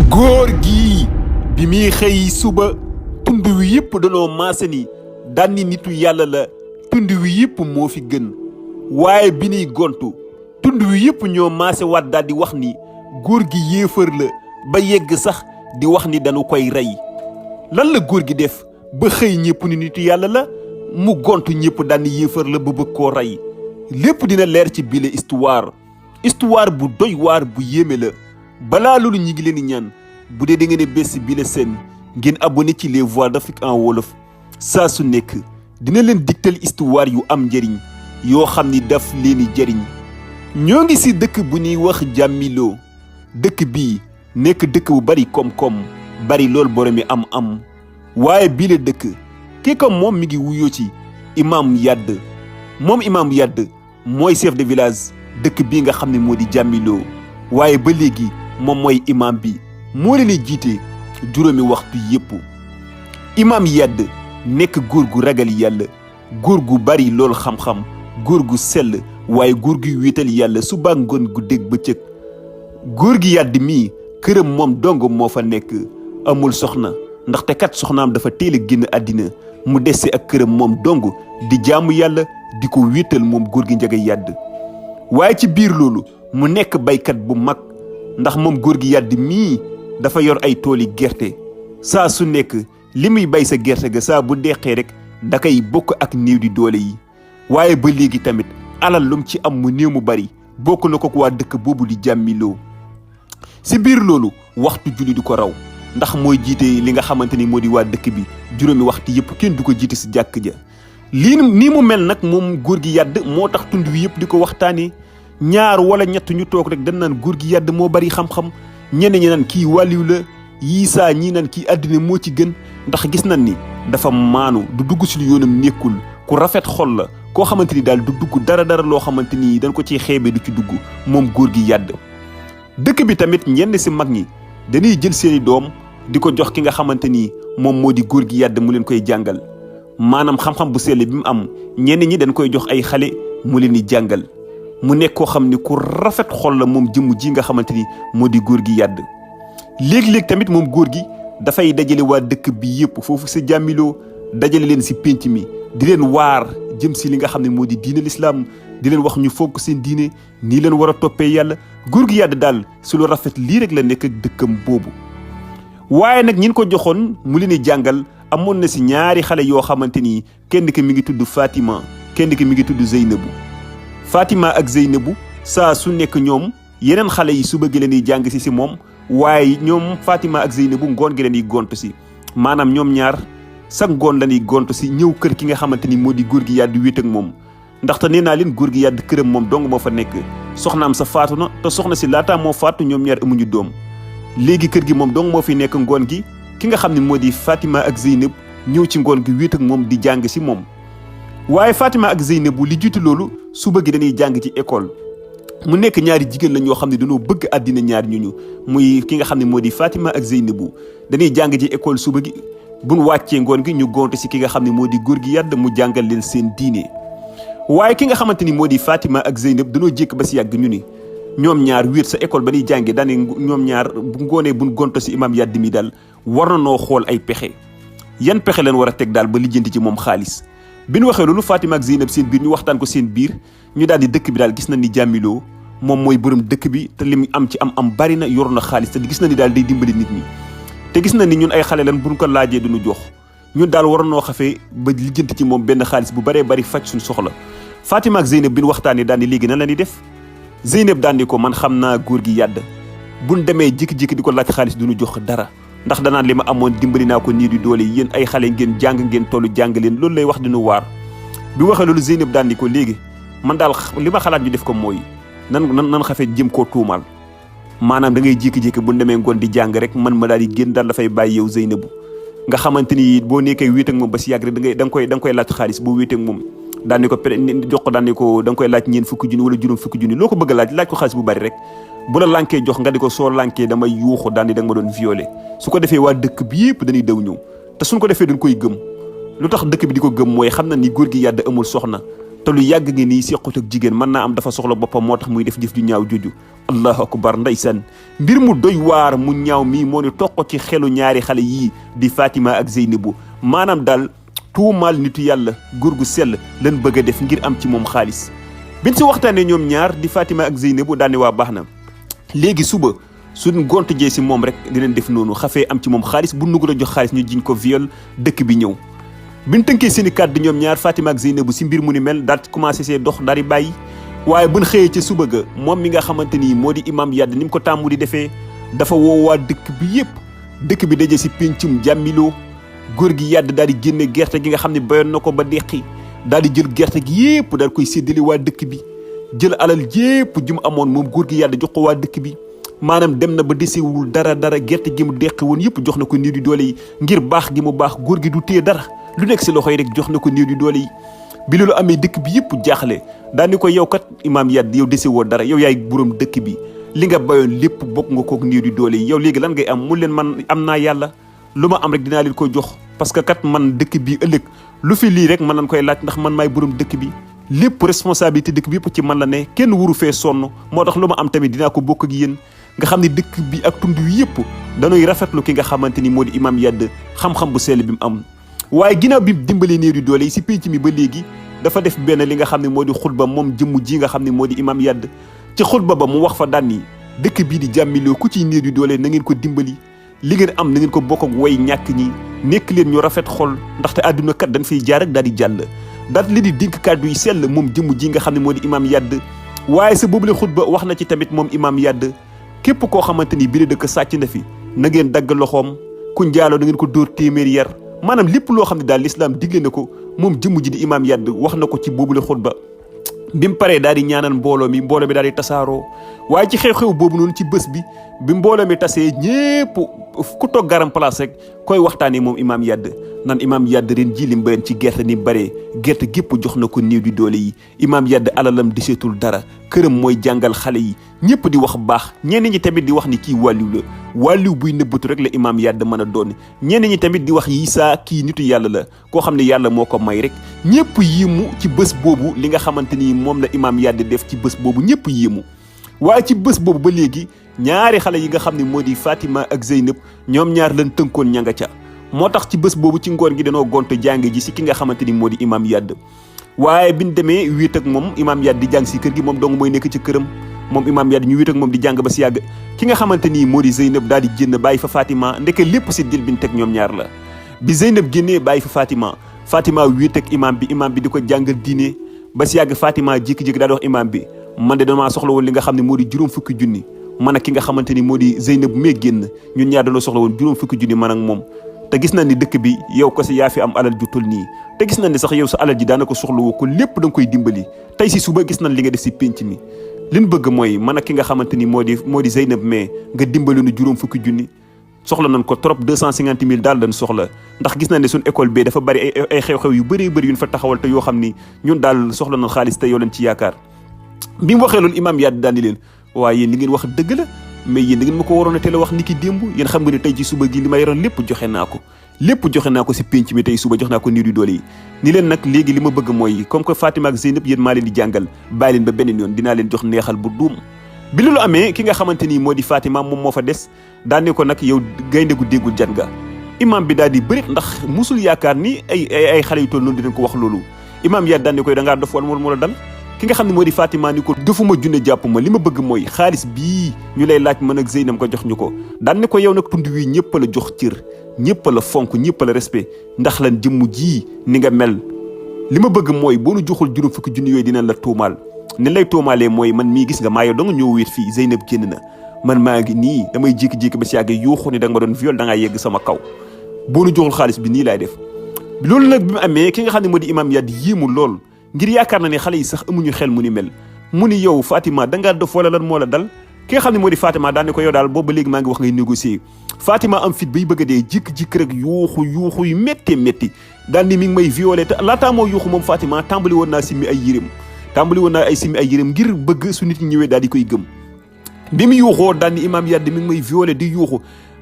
góor gi bi muy xëy suba tund wi yëpp danoo maase ni daan ni nitu yàlla la tund wi yëpp moo fi gën waaye bi ñuy gontu tund wi yëpp ñoo maase waat daal di wax ni góor gi yéefar la ba yegg sax di wax ni dañu koy rey lan la góor gi def ba xëy ñëpp ni nitu yàlla la mu gontu ñëpp daan ni yéefar la ba bëgg koo rey lépp dina leer ci bile histoire bu doy waar bu yéeme la balaa loolu ñi ngi leen di ñaan bu dee da ngeen a bés bile seen ngeen abonné ci les voix d'Afrique en wolof saa su nekk dina leen digtal histoire yu am njëriñ yoo xam ni daf leen di jëriñ ñoo ngi si dëkk bu ñuy wax Diamilo dëkk bii nekk dëkk bu bari koom-koom bari lool boromi am-am waaye bile dëkk kii ko moom mi ngi wuyoo ci imam Yadd moom imam Yadd mooy chef de village dëkk bii nga xam ne moo di Diamilo waaye ba léegi moom mooy imam bi moo leen di jiite juróomi waxtu yépp imam Yadd nekk góor gu ragal yàlla góor gu bari lool xam-xam góor gu sell waaye góor gu wéetal yàlla suba ngoon gu dégg bëccëg góor gi Yadd mii këram moom dong moo fa nekk amul soxna ndaxte kat soxnaam dafa teel a génn àddina mu dese ak këram moom dong di jaamu yàlla di ko wéetal moom góor gi Njaga Yadd waaye ci biir loolu mu nekk baykat bu mag ndax moom góor gi Yadd mii dafa yor ay tooli gerte saa su nekk li muy bay sa gerte ga saa bu deqee rek da koy bokk ak néew di doole yi waaye ba léegi tamit alal lum ci am mu néew mu bari bokk na ko waa dëkk boobu di Diamilo si biir loolu waxtu julli du ko raw ndax mooy jiite li nga xamante ni moo di waa dëkk bi juróomi waxtu yëpp kenn du ko jiite si jàkk ja lii nii mu mel nag moom góor gi Yadd moo tax tund wi yëpp di ko waxtaanee ñaar wala ñett ñu toog rek dañ naan góor gi Yadd moo bari xam-xam ñenn ñi naan kii wàlliw la yii saa ñii naan kii àddina moo ci gën ndax gis nañ ni dafa maanu du dugg si lu yoonam nekkul ku rafet xol la koo xamante ni daal du dugg dara loo xamante ni dañ ko ciy xeebe du ci dugg moom góor gi Yadd dëkk bi tamit ñenn si mag ñi dañuy jël seeni doom di ko jox ki nga xamante ni moom moo di góor gi Yadd mu leen koy jàngal maanaam xam-xam bu sell bi mu am ñenn ñi dañ koy jox ay xale mu leen di jàngal mu nekk koo xam ni ku rafet xol la moom jëmm ji nga xamante ni moo di góor gi Yadd léegi-léegi tamit moom góor gi dafay dajale waa dëkk bi yëpp foofu sa Diamilo dajale leen si pénc mi di leen waar jëm si li nga xam ne moo di diine l'islam di leen wax ñu fonk seen diine nii leen war a toppee yàlla góor gi Yadd daal su lu rafet lii rek la nekk ak dëkkam boobu waaye nag ñin ko joxoon mu leen di jàngal amoon na si ñaari xale yoo xamante ni kenn ki mi ngi tudd Fatima kenn ki mi ngi tudd Zeynabu Fatima ak Zeynabu saa su nekk ñoom yeneen xale yi suba gi leen di jàng si moom waaye ñoom Fatima ak Zeynabu ngoon gi leen di gont si maanaam ñoom ñaar sax ngoon la ñuy gont si ñëw kër ki nga xamante ni moo di góor gi Yadd wéet ak moom ndaxte nee naa leen góor gi Yadd këram moom dong moo fa nekk soxnaam sa faatu na te soxna si laataa moo faatu ñoom ñaar amuñu doom léegi kër gi moom dong moo fi nekk ngoon gi ki nga xam ne moo di Fatima ak Zeynab ñëw ci ngoon gi wéet ak moom di jàng si moom waaye Fatima ak Zeynabu li jiitu loolu suba gi dañuy jàng ci école mu nekk ñaari jigéen la ñoo xam ne dañoo bëgg àddina ñaar ñuñu muy ki nga xam ne moo di Fatima ak Zeynabu dañuy jàng ci école suba gi buñ wàccee ngoon gi ñu gonte si ki nga xam ne moo di góor gi Yadd mu jàngal leen seen diine waaye ki nga xamante ni moo di Fatima ak Zeynab dañoo jékk ba si yàgg ñu ni ñoom ñaar wéet sa école ba ñuy jàngee daane ñoom ñaar bu ngoonee buñ gonto si imam Yadd mi daal war na noo xool ay pexe yan pexe leen war a teg daal ba lijjanti ci moom xaalis bi ñu waxee loolu Fatima ak Zeynab seen biir ñu waxtaan ko seen biir ñu daal di dëkk bi daal gis nañ ni Diamilo moom mooy borom dëkk bi te li mu am ci am bari na yor na xaalis te gis na ni daal day dimbali nit ñi te gis na ni ñun ay xale lan buñ ko laajee duñu jox ñun daal waroon noo xafee ba lijjanti ci moom benn xaalis bu baree bari faj suñ soxla Fatima ak Zeynab bi ñu waxtaanee daal di léegi nan la ñuy def Zeynab daal di ko man xam naa góor gi Yadd buñ demee jékki-jékki di ko laaj xaalis duñu jox dara ndax danaan li ma amoon dimbali naa ko nii di doole yéen ay xale ngeen jàng ngeen tollu jàng leen loolu lay wax dinu waar bi waxee loolu Zeynab daan di ko léegi man daal li ma xalaat ñu def ko mooy nan xafee jëm koo tuumaal maanaam da ngay jékki-jékki bu demee ngoon di jàng rek man ma daal di génn daal dafay bàyyi yow Zeynabu nga xamante ni boo nekkee wéet ak moom ba si yàgg rek da nga koy laaj xaalis boo wéet ak moom daan ni ko jox ko daan ni ko da nga koy laaj ñeen fukki junni wala juróom fukki junni loo ko bëgg a laaj ko xaalis bu bari rek bu la lànkee jox nga di ko soo lànkee damay yuuxu daan di da nga ma doon violé su ko defee waa dëkk bi yëpp dañuy daw ñëw te suñ ko defee dañ koy gëm lu tax dëkk bi di ko gëm mooy xam na ni góor gi Yadd amul soxna te lu yàgg ngi nii sequt ak jigéen mën naa am dafa soxla boppam moo tax muy def jëf ju ñaaw juju allahu akbar ndeysaan mbir mu doy waar mu ñaaw mii moo ni toq ci xelu ñaari xale yii di Fatima ak Zeynabu maanaam daal tuumaal nitu yàlla góor gu sell lan bëgg a def ngir am ci moom xaalis bin si waxtaanee ñoom ñaar di Fatima ak Zeynabu daal ne waa baax na léegi suba suñ gont jee si moom rek dinañ def noonu xafee am ci moom xaalis bu nugu la jox xaalis ñu jiñ ko viol dëkk bi ñëw biñ tënkee seeni kàddu ñoom ñaar Fatima ak Zeynabu si mbir mu ni mel daal commencé see dox daal di bàyyi waaye buñ xëyee ca suba ga moom mi nga xamante ni moo di imam Yàdd ni mu ko tàmmu di defee dafa woowaa dëkk bi yëpp dëkk bi daje si péncum jàmmiloo góor gi Yàdd daal di génne gerte gi nga xam ne bayoon na ko ba deqi daal di jël gerte gi yëpp daal koy séddale waa dëkk bi jël alal yëpp ju mu amoon moom góor gi Yàdd jox ko waa dëkk bi maanaam dem na ba desewul dara gerte gi mu deqi woon yëpp jox na ko néew di doole yi ngir baax gi mu baax góor gi du téye dara lu nekk si loxo yi rek jox na ko néew di doole yi bi loolu amee dëkk bi yëpp jaaxle daal ni ko yow kat imaam Yàdd yow desewoo dara yow yaay borom dëkk bi li nga bayoon lépp bokk nga kook néew di doole yi yow léegi lan ngay am mu leen man am naa yàlla lu ma am rek dinaa leen ko jox parce que kat man dëkk bi ëllëg lu fi lii rek man lañ koy laaj ndax man maay borom dëkk bi lépp responsabilité dëkk bi yëpp ci man la ne kenn wuru fee sonn moo tax lu ma am tamit dinaa ko bokk ak yéen nga xam ne dëkk bi ak tund wi yëpp dañuy rafetlu ki nga xamante ni moo di imaam Yàdd xam-xam bu sell bi mu am waaye ginnaaw bi dimbalee néew di doole yi si pénc mi ba léegi dafa def benn li nga xam ne moo di xutba moom jëmm ji nga xam ne moo di imaam Yàdd ci xutba ba mu wax fa daan ni dëkk bii di jàmmiloo ku ciy néew di doole na ngeen ko dimbali li ngeen am na ngeen ko bokk ak way ñàkk ñi nekk leen ñu rafet xol ndaxte àdduna kat dañ fay jaar rek daal di jàll daal li di dénk kàddu yi sell moom jëmm ji nga xam ne moo di imaam Yàdd waaye sa boobule xutba wax na ci tamit moom imaam Yàdd képp koo xamante ni bi la dëkk sàcc na fi na ngeen dagg loxoom ku njaaloo na ngeen ko dóor téeméeri yar maanaam lépp loo xam ne daal lislaam digle na ko moom jëmm ji di imaam Yàdd wax na ko ci boobule xutba bi mu paree daal di ñaanal mbooloo mi daal di tasaaroo waaye ci xew-xew boobu noonu ci bés bi mbooloo mi tasee ñépp ku toog garam place rek koy waxtaanee moom imaam Yàdd nan imaam Yàdd ren ji lim bayoon ci gerte ni bare gerte gépp jox na ko néew di doole yi imaam Yàdd alalam deseetul dara këram mooy jàngal xale yi ñëpp di wax baax ñenn ñi tamit di wax ni kii wàlliw la wàlliw buy nëbbatu rek la imaam Yàdd mën a doon ñenn ñi tamit di wax Isaa kii nitu yàlla la koo xam ne yàlla moo ko may rek ñëpp yéemu ci bés boobu li nga xamante ni moom la imaam Yàdd def ci bés boobu ñëpp yéemu waaye ci bés boobu ba léegi ñaari xale yi nga xam ne moo di Fatima ak Zeynab ñoom ñaar lañ tënkoon ña nga ca moo tax ci bés boobu ci ngoon gi danoo gont jàng ji si ki nga xamante ni moo di imaam Yàdd waaye biñ demee wéet ak moom imaam Yàdd di jàng si kër gi moom dong mooy nekk ci këram moom imaam Yàdd ñu wéet ak moom di jàng ba si yàgg ki nga xamante ni moo di Zeynab daal di génn bàyyi fa Fatima ndeke lépp si dil biñ teg ñoom ñaar la bi Zeynab génnee bàyyi fa Fatima wéet ak imaam bi di ko jàngal diine ba si yàgg Fatima jékki-jékki daal di wax imaam bi man de damaa soxla woon li nga xam ne moo di juróom fukki junni man ak ki nga xamante ni moo di Zeynab mee génn ñun ñaar dañoo soxla woon juróom fukki junni man ak moom te gis nañ ni dëkk bi yow ko si yaa fi am alal ju tol nii te gis nañ ni sax yow sa alal ji daanaka soxla woo ko lépp da nga koy dimbali tey si suba gis nañ li nga def si pénc mi liñ bëgg mooy man ak ki nga xamante ni moo di Zeynab mee nga dimbali nu juróom fukki junni soxla nañ ko trop 250 000 daal lañ soxla ndax gis nañ ne suñ école bi dafa bari ay xew-xew yu bëree bëri yuñ fa taxawal te yoo xam ni ñun daal soxla nañ xaalis te yow lañ ci yaakaar bi mu waxee loolu imaam Yàdd daal di leen waaye yéen li ngeen wax dëgg la mais yéen da ngeen ma ko waroon a teel a wax ni ki démb yéen xam nga ne tey ci suba gi li ma yoroon lépp joxe naa ko si pénc mi tey suba jox naa ko niir yu doole yi ni leen nag léegi li ma bëgg mooy comme que Fatima ak Zeynab yéen maa leen di jàngal bàyyi leen ba beneen yoon dinaa leen jox neexal bu duum bi loolu amee ki nga xamante ni moo di Fatima moom moo fa des daane ko nag yow gaynde gu déggul jat nga imaam bi daal di bëri ndax musul yaakaar ni ay xale yu toll noonu dinañ ko wax loolu imaam Yàdd daane koy da ngaa dof wala moo la dal ki nga xam ne moo di Fatima ni ko defuma junne jàpp ma li ma bëgg mooy xaalis bii ñu lay laaj mën ak Zeynab ko jox ñu ko daan ne ko yow nag tund wi ñëpp la jox cër ñëpp la fonk ñëpp la respect ndax lan jëmm ji ni nga mel li ma bëgg mooy boo nu joxul juróom fukki junni yooyu dinañ la tuumaal ni lay tuumaalee mooy man mii gis nga maa yow da nga ñëw wéet fii Zeynab génn na man maa ngi nii damay jékki-jékki ba si yàgg yuuxu ni da nga ma doon viol da ngaa yegg sama kaw boo nu joxul xaalis bi nii laay def loolu nag bi mu amee ki nga xam ne moo di imaam Yàdd yéemu lool ngir yaakaar na ne xale yi sax amuñu xel mu ni mel mu ni yow Fatima dangaa dof wala lan moo la dal ki nga xam ne moo di Fatima daan ne ko yow daal boobu ba léegi maa ngi wax ngay négocier Fatima am fit bay bëgg a dee jikk-jikk rek yuuxu yu métti daal ni mi ngi may violé te laataa moo yuuxu moom Fatima tàmbali woon naa simmi ay yërëm ngir bëgg su nit ñi ñëwee daal di koy gëm bi mu yuuxoo daal ni imaam Yàdd mi ngi may violé di yuuxu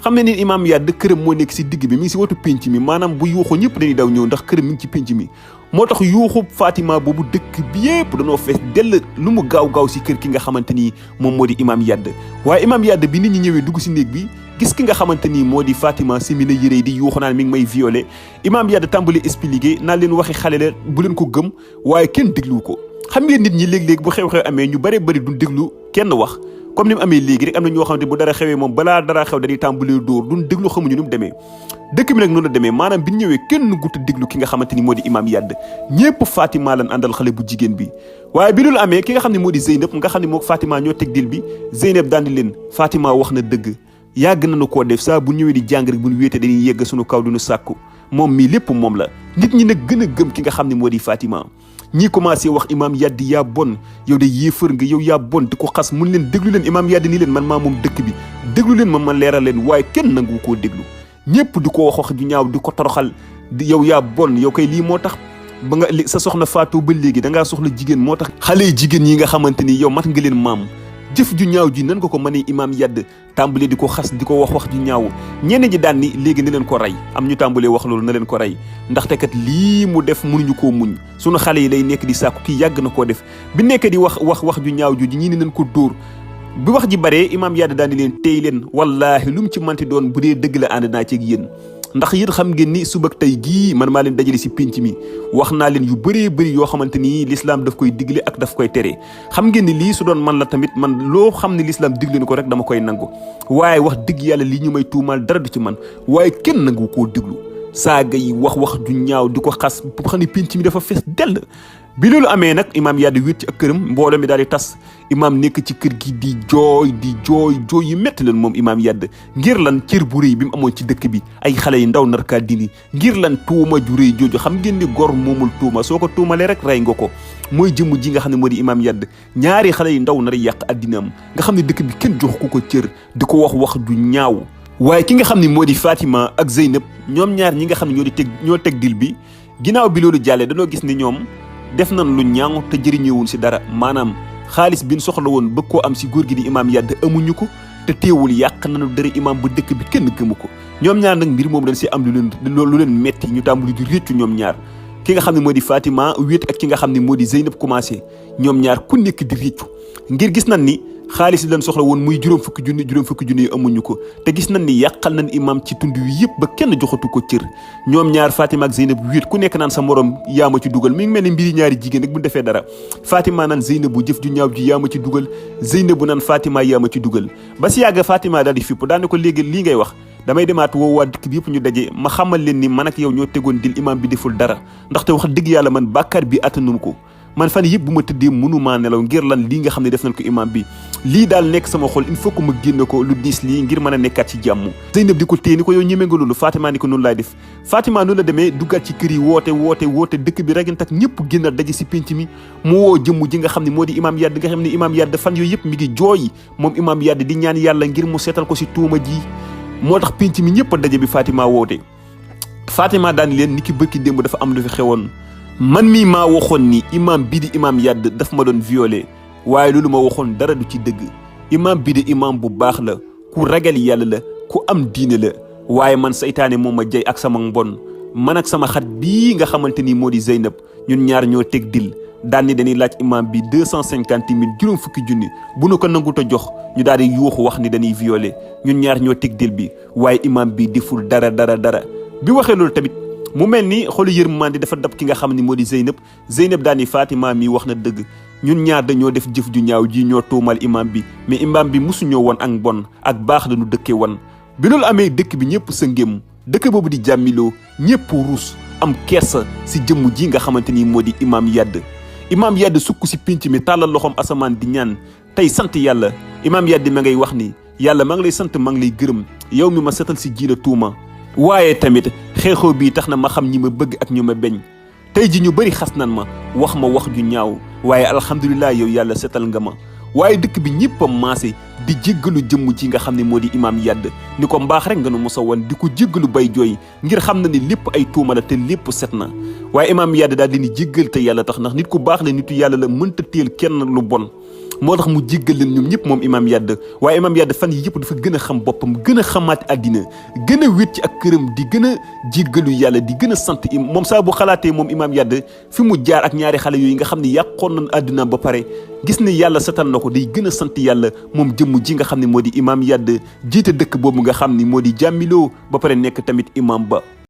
xam ne ni imaam Yàdd këram moo nekk si digg bi mi ngi si wetu pénc mi maanaam bu yuuxu ñëpp dañuy daw ñëw ndax këram mi ngi ci pénc mi moo tax yuuxu Fatima boobu dëkk bi yëpp dañoo fees dell lu mu gaaw si kër ki nga xamante ni moom moo di imaam Yàdd waaye imaam Yàdd bi nit ñi ñëwee dugg si néeg bi gis ki nga xamante ni moo di Fatima simi na yére di yuuxu naan mi ngi may violé imaam Yàdd tàmbali expliqué naan leen waxi xale la bu leen ko gëm waaye kenn déglu ko xam ngeen nit ñi léeg-léeg bu xew-xew amee ñu bare bari du déglu kenn wax comme ni mu amee léegi rek am na ñoo xamante bu dara xewee moom balaa dara xew dañuy tàmbalee dóor duñ déglu xamuñu ni mu demee dëkk bi nag noonu la demee maanaam bi ñu ñëwee kenn gut a déglu ki nga xamante ni moo di imaam Yàdd ñépp Fatima lan àndal xale bu jigéen bi waaye bi loolu amee ki nga xam ne moo di Zeynab nga xam ne moo Fatima ñoo teg dil bi Zeynab daan di leen Fatima wax na dëgg yàgg nañu koo def saa bu ñëwee di jàng rek bu ñu wéetee dañuy yegg suñu kaw duñu sàkku moom mii lépp moom la nit ñi nag gën a gëm ki nga xam ne moo di Fatima ñii commencé wax imaam Yàdd yaa bon yow de yéefar nga yow yaa bon di ko xas mun leen déglu leen imaam Yàdd nii leen man maa moom dëkk bi déglu leen ma leeral leen waaye kenn nangu koo déglu ñëpp di ko wax ju ñaaw di ko toroxal di yow yaa bon yow kay lii moo tax ba nga sa soxna faatoo ba léegi dangaa soxla jigéen moo tax xale yi jigéen yi nga xamante ni yow mat nga leen maam jëf ju ñaaw ji nan ko mënee imaam Yàdd tàmbalee di ko xas di ko wax ju ñaaw ñenn ji daan ni léegi na leen ko rey am ñu tàmbalee wax loolu na leen ko rey ndaxte kat lii mu def mënuñu koo muñ sunu xale yi lay nekk di sàkku kii yàgg na koo def bi nekk di wax ju ñaaw ju ñii ni nañ ko dóor bi wax ji baree imaam Yàdd daan di leen téy leen wallaahi lu mu ci manti doon bu dee dëgg la ànd naa ci ak yéen ndax yéen xam ngeen ni suba ak tey gii man maa leen dajale si pénc mi wax naa leen yu bëree bëri yoo xamante ni l'islam daf koy digle ak daf koy tere xam ngeen ni lii su doon man la tamit man loo xam ne l'islam digle ni ko rek dama koy nangu waaye wax dëgg yàlla lii ñu may tuumaal dara du ci man waaye kenn nangu koo déglu saaga yi wax ju ñaaw di ko xas bu xam ne pénc mi dafa fees dell bi loolu amee nag imaam Yàdd wéet ci ak këram mbooloo mi daal di tas imaam nekk ci kër gi di jooy yu métti leen moom imaam Yàdd ngir lan cër bu rëy bi mu amoon ci dëkk bi ay xale yu ndaw narkaa dindi ngir lan tuuma ju rëy jooju xam ngeen ni gor moomul tuuma soo ko tuumalee rek rey nga ko mooy jëmm ji nga xam ne moo di imaam Yàdd ñaari xale yu ndaw nar a yàq addinaam nga xam ne dëkk bi kenn jox ku ko cër di ko wax ju ñaaw waaye ki nga xam ne moo di Fatima ak Zeynab ñoom ñaar ñi nga xam ne ñoo teg dil bi ginnaaw bi loolu jàllee dañoo gis ni ñoom def nañ lu ñaaw te jëriñëwuñ si dara maanaam xaalis bi ñu soxla woon bëgg koo am si góor gi di imaam Yàdd amuñu ko te teewul yàq nañu dara imaam ba dëkk bi kenn gëmu ko ñoom ñaar nag mbir moom dañ si am lu leen metti ñu tàmbali di réccu ñoom ñaar ki nga xam ne moo di Fatima wéet ak ki nga xam ne moo di Zeynab commencé ñoom ñaar ku nekk di réccu ngir gis nañ ni xaalis lañ soxla woon muy juróom fukki junni yi amuñu ko te gis nañ ni yàqal nañ imaam ci tund wi yëpp ba kenn joxatu ko cër ñoom ñaar Fatima ak Zeynab wéet ku nekk naan sa morom yaa ma ci dugal mi ngi mel ni mbiri ñaari jigéen rek bu defee dara Fatima naan Zeynab bu jëf ju ñaaw ji yaa ma ci dugal Zeynab bu naan Fatima yaa ma ci dugal ba si yàgg Fatima daal di fipp daane ko léegi lii ngay wax damay demaat woo waa dëkk bi yëpp ñu daje ma xamal leen ni man ak yow ñoo tegoon dil imaam bi deful dara ndaxte wax dëgg yàlla man bàkkaar bi attanum ko man fan yëpp bu ma tëddee mënumaa nelaw ngir lan lii nga xam ne def nañ ko imaam bi lii daal nekk sama xol il faut que ma génne ko lu diis lii ngir mën a nekkaat ci jàmm Zeynab di ko téye ni ko yow ñeme nga loolu Fatima ni ko noonu laay def Fatima noonu la demee duggaat ci kër yi woote dëkk bi rek tak ñëpp génn daje si pénc mi mu woo jëmm ji nga xam ne moo di imaam Yàdd nga xam ne imaam Yàdd fan yooyu yëpp mi ngi jooy moom imaam Yàdd di ñaan yàlla ngir mu seetal ko si tuuma ji moo tax pénc mi ñëpp a daje bi Fatima woote Fatima daan leen ni ki bëkki démb dafa am lu fi xewoon man mii maa waxoon ni imaam bii di imaam Yàdd daf ma doon violé waaye loolu ma waxoon dara du ci dëgg imaam bii di imaam bu baax la ku ragal yàlla la ku am diine la waaye man saytaane moo ma jay ak sama mbon man ak sama xat bii nga xamante ni moo di Zeynab ñun ñaar ñoo teg dil daan ni dañuy laaj imaam bi 250 000 juróom fukki junni bu nu ko nangut a jox ñu daal di yuuxu wax ni dañuy violé ñun ñaar ñoo teg dil bi waaye imaam bi deful dara bi waxee loolu tamit mu mel ni xolu yërmande dafa dab ki nga xam ni moo di Zeynab daan ni Fatima mi wax na dëgg ñun ñaar dañoo def jëf ju ñaaw ji ñoo tuumal imaam bi mais imaam bi musuñoo woon ak bon ak baax lañu dëkkee woon bi loolu amee dëkk bi ñëpp sa ngéem dëkk boobu di jàmmiloo ñëpp ruus am kersa si jëmm ji nga xamante ni moo di imaam Yàdd sukk si pénc mi tàllal loxoom asamaan di ñaan tey sant yàlla imaam Yàdd ma ngay wax ni yàlla maa ngi lay sant maa ngi lay gërëm yow mi ma setal si ji la tuuma waaye tamit xeexoo bii tax na ma xam ñi ma bëgg ak ñu ma beñ tey ji ñu bëri xas nan ma wax ju ñaaw waaye alhamdulilah yow yàlla setal nga ma waaye dëkk bi ñëpp a maase di jéggalu jëmm ji nga xam ne moo di imaam Yàdd ni ko mbaax rek nga nu mos a woon di ko jéggalu bay jooy ngir xam na ni lépp ay tuuma la te lépp set na waaye imaam Yàdd daal di ni jéggal te yàlla tax ndax nit ku baax la nitu yàlla la mënta téel kenn lu bon moo tax mu jéggal leen ñoom ñëpp moom Imam Yade waaye Imam Yade fan yi yëpp dafa gën a xam boppam gën a xamaat àddina gën a wét ci ak këram di gën a jéggalu yàlla di gën a sant moom saa bu xalaatee moom Imam Yade fi mu jaar ak ñaari xale yooyu nga xam ne yàqoon nañ àddina ba pare gis ne yàlla satal na ko day gën a sant yàlla moom jëmm ji nga xam ne moo di Imam Yade jiite dëkk boobu nga xam ni moo di Jàmmiloo ba pare nekk tamit imam ba